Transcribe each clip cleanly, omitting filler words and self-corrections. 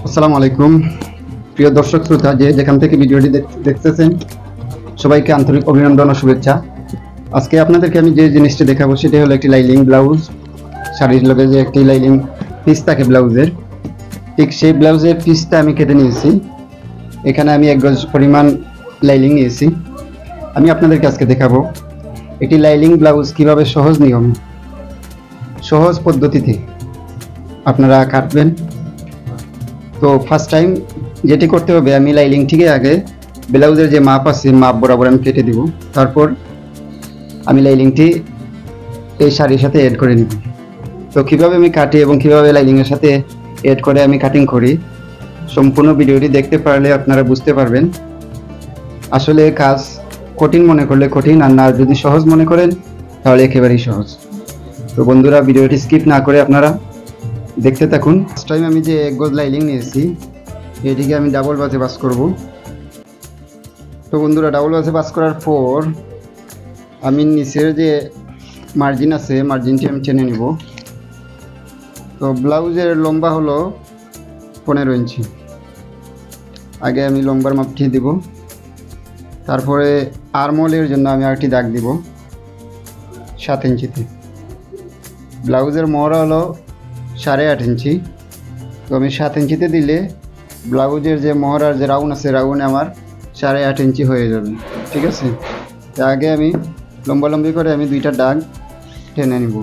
আসসালামু আলাইকুম প্রিয় দর্শক শ্রোতা, যে যেখান থেকে ভিডিওটি দেখতেছেন সবাইকে আন্তরিক অভিনন্দন ও শুভেচ্ছা। আজকে আপনাদেরকে আমি যে জিনিসটি দেখাবো সেটি হলো একটি লাইলিং ব্লাউজ। শাড়ির লগে যে একটি লাইলিং পিস থাকে ব্লাউজের, ঠিক সেই ব্লাউজের পিসটা আমি কেটে নিয়েছি। এখানে আমি 1 গজ পরিমাণ লাইলিং নিয়েছি। আমি আপনাদেরকে আজকে দেখাবো একটি লাইলিং ব্লাউজ কিভাবে সহজ নিয়ম সহজ পদ্ধতিতে আপনারা কাটবেন। তো ফার্স্ট টাইম যেটি করতে হবে, আমি লাইলিং থেকে আগে ব্লাউজের যে মাপ আছে মাপ বরাবর আমি কেটে দিব। তারপর আমি লাইলিংটি এই শাড়ির সাথে এড করে নিব। তো কীভাবে আমি কাটি এবং কীভাবে লাইলিংয়ের সাথে এড করে আমি কাটিং করি, সম্পূর্ণ ভিডিওটি দেখতে পারলে আপনারা বুঝতে পারবেন। আসলে কাজ কঠিন মনে করলে কঠিন, আর না যদি সহজ মনে করেন তাহলে একেবারেই সহজ। তো বন্ধুরা, ভিডিওটি স্কিপ না করে আপনারা দেখতে থাকুন। ফার্স্ট টাইম আমি যে 1 গজ লাইলিং নিয়েছি, এটিকে আমি ডাবল বাজে বাস করব। তো বন্ধুরা, ডাবল বাজে বাস করার পর আমি নিচের যে মার্জিন আছে মার্জিনটি আমি টেনে নিব। তো ব্লাউজের লম্বা হলো 15 ইঞ্চি। আগে আমি লম্বার মাপটি দিব, তারপরে আর্মহোলের জন্য আমি আরেকটি দাগ দিব 7 ইঞ্চিতে। ব্লাউজের মহড়া হলো 8.5 ইঞ্চি। তো আমি 7 ইঞ্চিতে দিলে ব্লাউজের যে মহড়ার যে রাউন্ড আছে রাউন্ডে আমার 8.5 ইঞ্চি হয়ে যাবে, ঠিক আছে। আগে আমি লম্বালম্বি করে আমি 2টা দাগ টেনে নিব।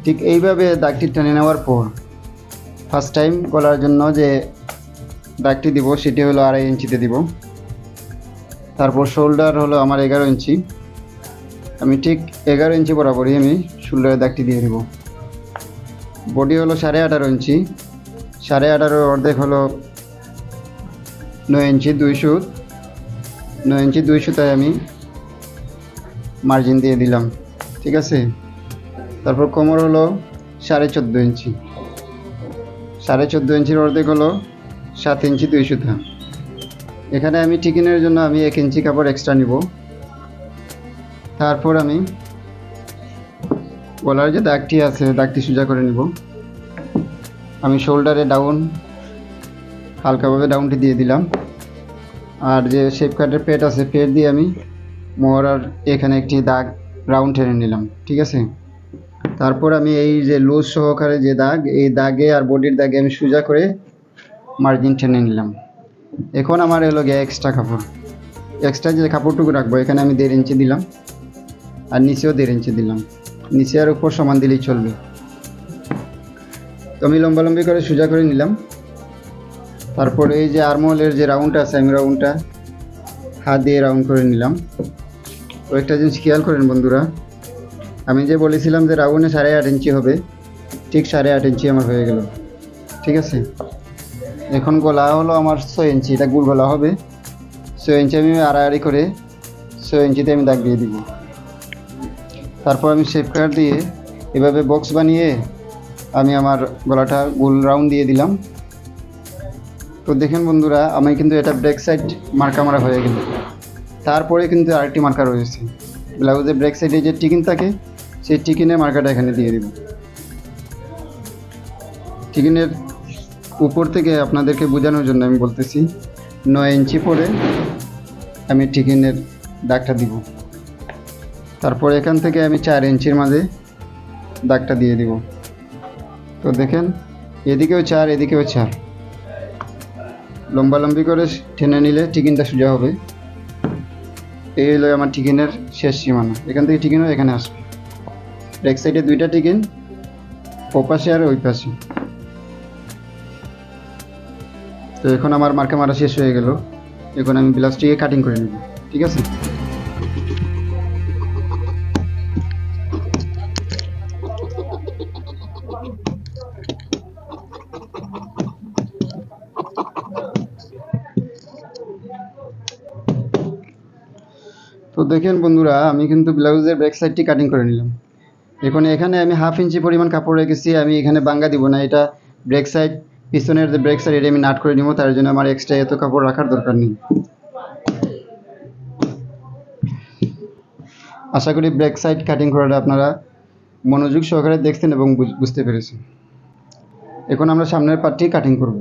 ঠিক এইভাবে দাগটি টেনে নেওয়ার পর ফার্স্ট টাইম গলার জন্য যে দাগটি দিব সেটি হলো 2.5 ইঞ্চিতে দিব। তারপর শোল্ডার হলো আমার 11 ইঞ্চি। আমি ঠিক 11 ইঞ্চি বরাবরই আমি শোল্ডারের দাগটি দিয়ে দেব। বডি হলো 18.5 ইঞ্চি। 18.5 অর্ধেক হলো 9 ইঞ্চি 200। 9 ইঞ্চি 200 আমি মার্জিন দিয়ে দিলাম, ঠিক আছে। তারপর কোমর হলো 14.5 ইঞ্চি। 14.5 ইঞ্চির অর্ধেক হলো 7 ইঞ্চি 200। এখানে আমি টিকিনের জন্য আমি 1 ইঞ্চি কাপড় এক্সট্রা নিব। তারপর আমি গলার যে দাগটি আছে দাগটি সোজা করে নিব। আমি শোল্ডারে ডাউন হালকাভাবে ডাউনটি দিয়ে দিলাম। আর যে শেপ কাটের পেট আছে পেট দিয়ে আমি মোহরার এখানে একটি দাগ রাউন্ড টেনে নিলাম, ঠিক আছে। তারপর আমি এই যে লুজ সহকারে যে দাগ, এই দাগে আর বডির দাগে আমি সোজা করে মার্জিন টেনে নিলাম। এখন আমার এলো গিয়ে এক্সট্রা কাপড়। এক্সট্রা যে কাপড়টুকু রাখবো এখানে আমি 1.5 ইঞ্চি দিলাম, আর নিচেও 1.5 ইঞ্চি দিলাম। নিচে আর উপর সমান দিলেই চলবে। তো আমি লম্বালম্বি করে সোজা করে নিলাম। তারপর এই যে আর্মহোলের যে রাউন্ডটা আছে আমি রাউন্ডটা হাত দিয়ে রাউন্ড করে নিলাম। তো একটা জিনিস খেয়াল করেন বন্ধুরা, আমি যে বলেছিলাম যে রাউন্ডে 8.5 ইঞ্চি হবে, ঠিক 8.5 ইঞ্চি আমার হয়ে গেল, ঠিক আছে। এখন গলা হলো আমার 6 ইঞ্চি, এটা গোল গলা হবে। 6 ইঞ্চি আমি আড়াআড়ি করে 6 ইঞ্চিতে আমি দাগ দিয়ে দিব। তারপর আমি শেপ কাট দিয়ে এভাবে বক্স বানিয়ে আমি আমার গলাটা গোল রাউন্ড দিয়ে দিলাম। তো দেখেন বন্ধুরা, আমি কিন্তু এটা ব্রেক সাইড মার্কা মারা হয়ে গেল। তারপরে কিন্তু আরেকটি মার্কা রয়েছে, ব্লাউজের ব্রেক সাইডে যে টিকিন থাকে সেই টিকিনের মার্কাটা এখানে দিয়ে দিব। টিকিনের উপর থেকে আপনাদেরকে বোঝানোর জন্য আমি বলতেছি, 9 ইঞ্চি পরে আমি টিকিনের দাগটা দিব। তারপর এখান থেকে আমি 4 ইঞ্চির মাঝে দাগটা দিয়ে দিব। তো দেখেন, এদিকেও 4 এদিকেও 4। লম্বালম্বি করে টেনে নিলে টিকিনটা সোজা হবে। এই হলো আমার টিকিনের শেষ সীমানা। এখান থেকে টিকিনও এখানে আসবে। ব্যাক সাইডে 2টা টিকিন, ও পাশে আর ওই পাশে। তো এখন আমার মার্কা মারা শেষ হয়ে গেল। এখন আমি ব্লাউজটিকে কাটিং করে নেব, ঠিক আছে। তো দেখেন বন্ধুরা, আমি কিন্তু ব্লাউজের ব্যাক সাইডটি কাটিং করে নিলাম। এখন এখানে আমি 1/2 ইঞ্চি পরিমাণ কাপড় রেখেছি, আমি এখানে বাঙ্গা দিব না। এটা ব্রেক সাইড, পিছনের যে ব্রেক সাইড এটা আমি নাট করে নিব, তার জন্য আমার এক্সট্রা এত কাপড় রাখার দরকার নেই। আশা করি ব্রেক সাইড কাটিং করাটা আপনারা মনোযোগ সহকারে দেখছেন এবং বুঝতে পেরেছেন। এখন আমরা সামনের পার্টটি কাটিং করব।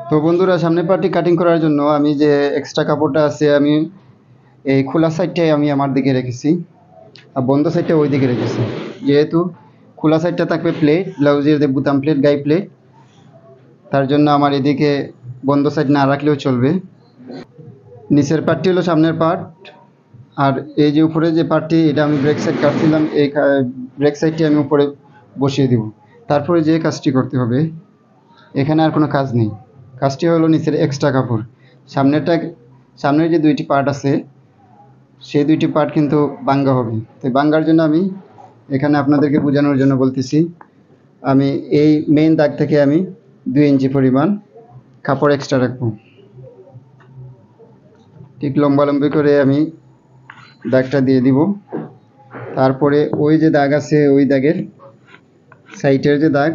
তো বন্ধুরা, সামনের পার্টটি কাটিং করার জন্য আমি যে এক্সট্রা কাপড়টা আছে আমি এই খোলা সাইডটাই আমি আমার দিকে রেখেছি, আর বন্ধ সাইডটা ওই দিকে রেখেছি। যেহেতু খোলা সাইডটা থাকবে প্লেট, ব্লাউজের যে বুতাম প্লেট, গায়ে প্লেট, তার জন্য আমার এদিকে বন্ধ সাইড না রাখলেও চলবে। নিচের পার্টটি হলো সামনের পার্ট, আর এই যে উপরে যে পার্টটি এটা আমি ব্রেক সাইড কাটছিলাম, এই ব্রেক সাইডটি আমি উপরে বসিয়ে দেব। তারপরে যে কাজটি করতে হবে, এখানে আর কোনো কাজ নেই, কাজটি হলো নিচের এক্সট্রা কাপড়। সামনের যে দুইটি পার্ট আছে সেই দুইটি পার্ট কিন্তু বাঙ্গা হবে। তো বাঙ্গার জন্য আমি এখানে আপনাদেরকে বোঝানোর জন্য বলতেছি, আমি এই মেইন দাগ থেকে আমি 2 ইঞ্চি পরিমাণ কাপড় এক্সট্রা রাখবো। ঠিক লম্বালম্বি করে আমি দাগটা দিয়ে দিব। তারপরে ওই যে দাগ আছে ওই দাগের সাইডের যে দাগ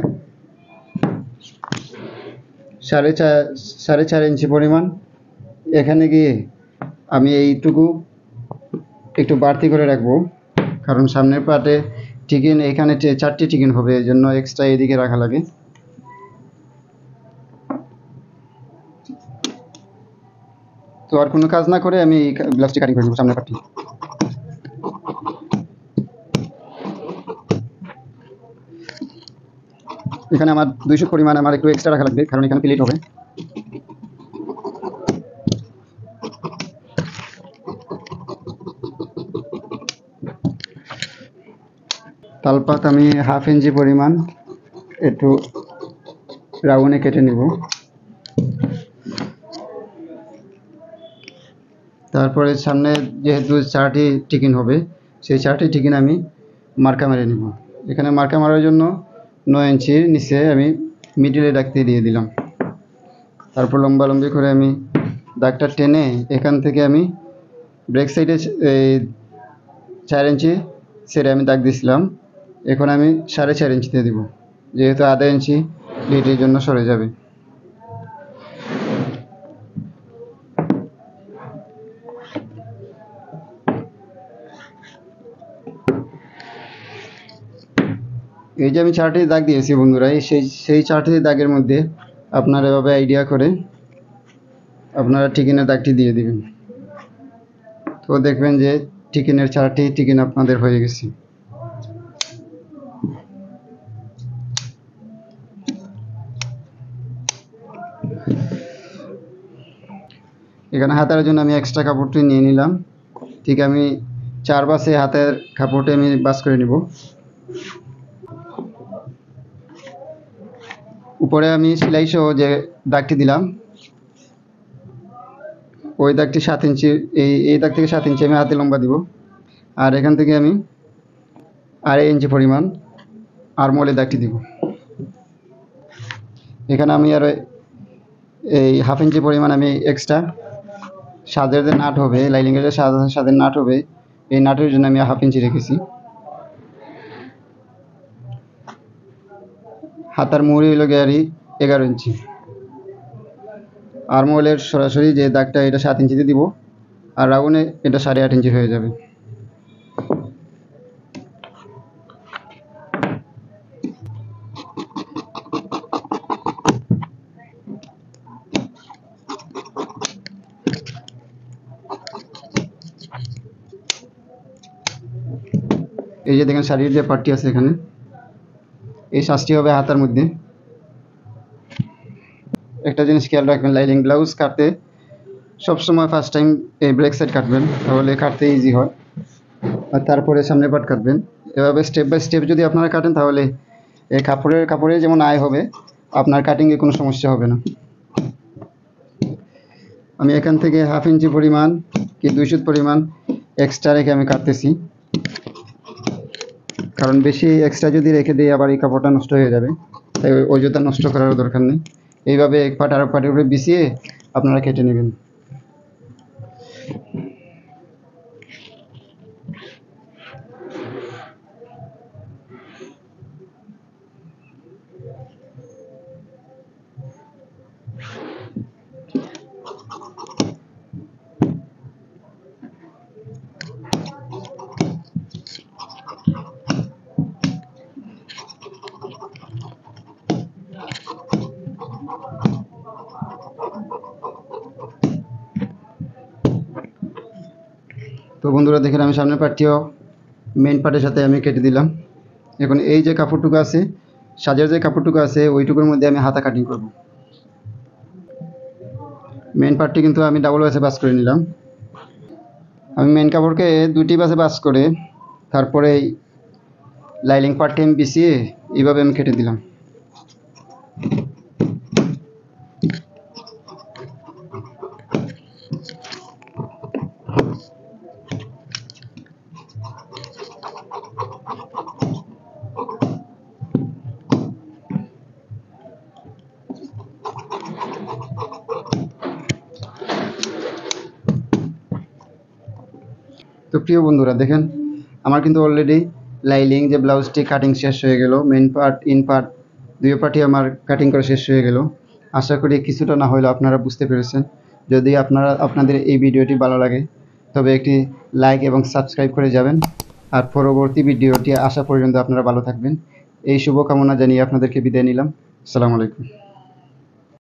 4.5 ইঞ্চি পরিমাণ, এখানে গিয়ে আমি এইটুকু একটু বাড়তি করে রাখবো, কারণ সামনের পার্টে টিকিন এখানে 4টি টিকিন হবে, এই জন্য এক্সট্রা এদিকে রাখা লাগে। তো আর কোনো কাজ না করে আমি ব্লাউজটি কাটিং করে নেব সামনের পার্টটি। এখানে আমার 200 পরিমাণ আমার একটু এক্সট্রা রাখা লাগবে, কারণ এখানে প্লেট হবে। তালপাত আমি 1/2 ইঞ্চি পরিমাণ একটু রাউন্ডে কেটে নেব। তারপরে সামনে যেহেতু 4টি টিকিন হবে, সেই 4টি টিকিন আমি মার্কা মেরে নেব। এখানে মার্কা মারার জন্য 9 ইঞ্চির নিচে আমি মিডিলে দাগতে দিয়ে দিলাম। তারপর লম্বালম্বি করে আমি দাগটা টেনে এখান থেকে আমি ব্রেক সাইডে 4 ইঞ্চি ছেড়ে আমি দাগ দিয়েছিলাম, এখন আমি 4.5 ইঞ্চিতে দিব, যেহেতু আধা ইঞ্চি প্লেটের জন্য সরে যাবে। এই যে আমি 4টি দাগ দিয়েছি বন্ধুরা, সেই 4টি দাগের মধ্যে আপনারা এভাবে আইডিয়া করে আপনারা টিকিনের দাগটি দিয়ে দিবেন। তো দেখবেন যে টিকিনের 4টি টিকিন আপনাদের হয়ে গেছে। এখানে হাতার জন্য আমি এক্সট্রা কাপড়টি নিয়ে নিলাম। ঠিক আমি 4 বাসে হাতের কাপড়টি আমি বাস করে নিব। উপরে আমি সেলাই সহ যে দাগটি দিলাম ওই দাগটি 7 ইঞ্চি, এই দাগ থেকে 7 ইঞ্চি আমি হাতে লম্বা দিব, আর এখান থেকে আমি 2.5 ইঞ্চি পরিমাণ আরমোলে দাগটি দিব। এখানে আমি আর এই 1/2 ইঞ্চি পরিমাণ আমি এক্সট্রা সাজের যে নাট হবে, লাইলিংয়ের যে সাজের নাট হবে, এই নাটের জন্য আমি 1/2 ইঞ্চি রেখেছি। হাতার মুড়ি হলো গিয়ে 11 ইঞ্চি। আরমোলের সরাসরি যে দাগটা এটা 7 ইঞ্চিতে দিব, আর রাউন্ডে এটা 8.5 ইঞ্চি হয়ে যাবে। এই যে দেখেন শাড়ির যে পাটটি আছে এখানে, এই সাজটি হবে হাতার মধ্যে। একটা জিনিস খেয়াল রাখবেন, লাইলিং ব্লাউজ কাটতে সবসময় ফার্স্ট টাইম এই ব্রেক সাইড কাটবেন, তাহলে কাটতে ইজি হয়, আর তারপরে সামনের পাট কাটবেন। এভাবে স্টেপ বাই স্টেপ যদি আপনারা কাটেন তাহলে এই কাপড়ের যেমন আয় হবে, আপনার কাটিংয়ে কোনো সমস্যা হবে না। আমি এখান থেকে 1/2 ইঞ্চি পরিমাণ কি 2 সুত পরিমাণ এক্সট্রা রেখে আমি কাটতেছি, কারণ বেশি এক্সট্রা যদি রেখে দিই আবার এই কাপড়টা নষ্ট হয়ে যাবে, তাই অযথা নষ্ট করার দরকার নেই। এইভাবে এক পাট আর এক পাটের উপরে বিছিয়ে আপনারা কেটে নেবেন। তো বন্ধুরা দেখেন আমি সামনের পার্টটিও মেইন পার্টের সাথে আমি কেটে দিলাম। এখন এই যে কাপড়টুকু আছে, সাজের যে কাপড়টুকু আছে ওইটুকুর মধ্যে আমি হাতা কাটিং করব। মেইন পার্টটি কিন্তু আমি ডাবল ব্যাচে বাস করে নিলাম। আমি মেইন কাপড়কে দুটি ব্যাচে বাস করে তারপরে লাইলিং পার্টটি আমি বিছিয়ে এইভাবে আমি কেটে দিলাম। তো প্রিয় বন্ধুরা দেখেন আমার কিন্তু অলরেডি লাইলিং যে ব্লাউজটি কাটিং শেষ হয়ে গেল। মেন পার্ট ইন পার্ট দুই পার্টই আমার কাটিং করা শেষ হয়ে গেল। আশা করি কিছুটা না হলেও আপনারা বুঝতে পেরেছেন। যদি আপনাদের এই ভিডিওটি ভালো লাগে তবে একটি লাইক এবং সাবস্ক্রাইব করে যাবেন। আর পরবর্তী ভিডিওটি আসা পর্যন্ত আপনারা ভালো থাকবেন এই শুভকামনা জানিয়ে আপনাদেরকে বিদায় নিলাম। আসসালামু আলাইকুম।